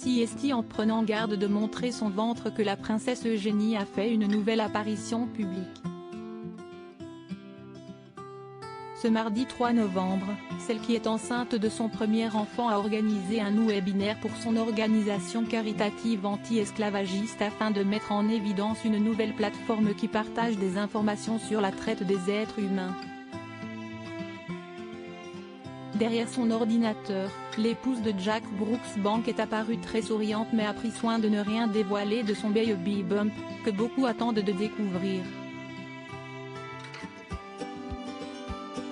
Ainsi est-il en prenant garde de montrer son ventre que la princesse Eugénie a fait une nouvelle apparition publique. Ce mardi 3 novembre, celle qui est enceinte de son premier enfant a organisé un webinaire pour son organisation caritative anti-esclavagiste afin de mettre en évidence une nouvelle plateforme qui partage des informations sur la traite des êtres humains. Derrière son ordinateur, l'épouse de Jack Brooksbank est apparue très souriante mais a pris soin de ne rien dévoiler de son baby bump, que beaucoup attendent de découvrir.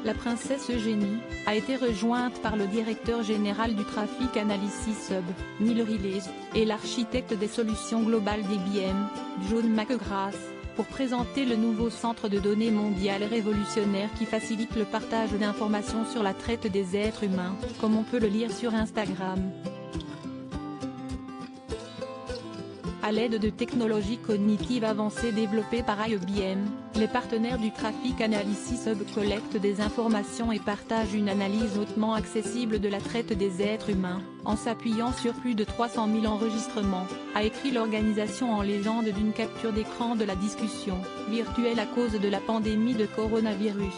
La princesse Eugénie a été rejointe par le directeur général du Traffic Analysis Hub, Neil Riley, et l'architecte des solutions globales d'IBM, John McGrath, pour présenter le nouveau centre de données mondial révolutionnaire qui facilite le partage d'informations sur la traite des êtres humains, comme on peut le lire sur Instagram. À l'aide de technologies cognitives avancées développées par IBM, les partenaires du Traffic Analysis Hub collectent des informations et partagent une analyse hautement accessible de la traite des êtres humains, en s'appuyant sur plus de 300 000 enregistrements, a écrit l'organisation en légende d'une capture d'écran de la discussion virtuelle à cause de la pandémie de coronavirus.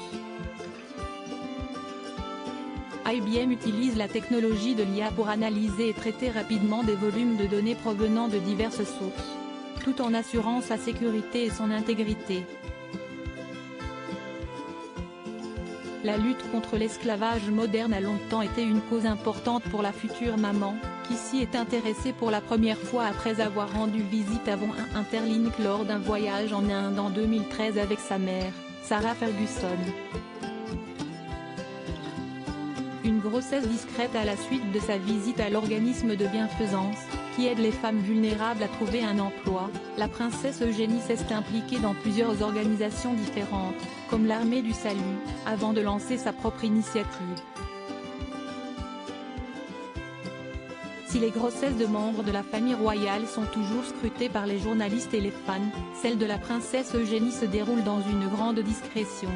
IBM utilise la technologie de l'IA pour analyser et traiter rapidement des volumes de données provenant de diverses sources, tout en assurant sa sécurité et son intégrité. La lutte contre l'esclavage moderne a longtemps été une cause importante pour la future maman, qui s'y est intéressée pour la première fois après avoir rendu visite à Von Interlink lors d'un voyage en Inde en 2013 avec sa mère, Sarah Ferguson. Une grossesse discrète à la suite de sa visite à l'organisme de bienfaisance, qui aide les femmes vulnérables à trouver un emploi, la princesse Eugénie s'est impliquée dans plusieurs organisations différentes, comme l'Armée du Salut, avant de lancer sa propre initiative. Si les grossesses de membres de la famille royale sont toujours scrutées par les journalistes et les fans, celle de la princesse Eugénie se déroule dans une grande discrétion.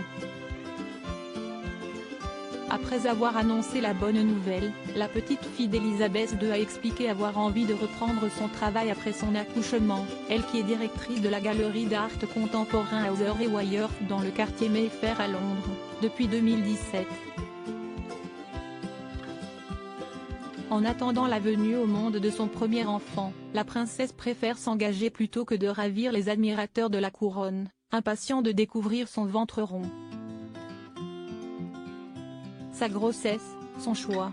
Après avoir annoncé la bonne nouvelle, la petite fille d'Elisabeth II a expliqué avoir envie de reprendre son travail après son accouchement, elle qui est directrice de la galerie d'art contemporain Hauser et Wyeth dans le quartier Mayfair à Londres, depuis 2017. En attendant la venue au monde de son premier enfant, la princesse préfère s'engager plutôt que de ravir les admirateurs de la couronne, impatients de découvrir son ventre rond. Sa grossesse, son choix,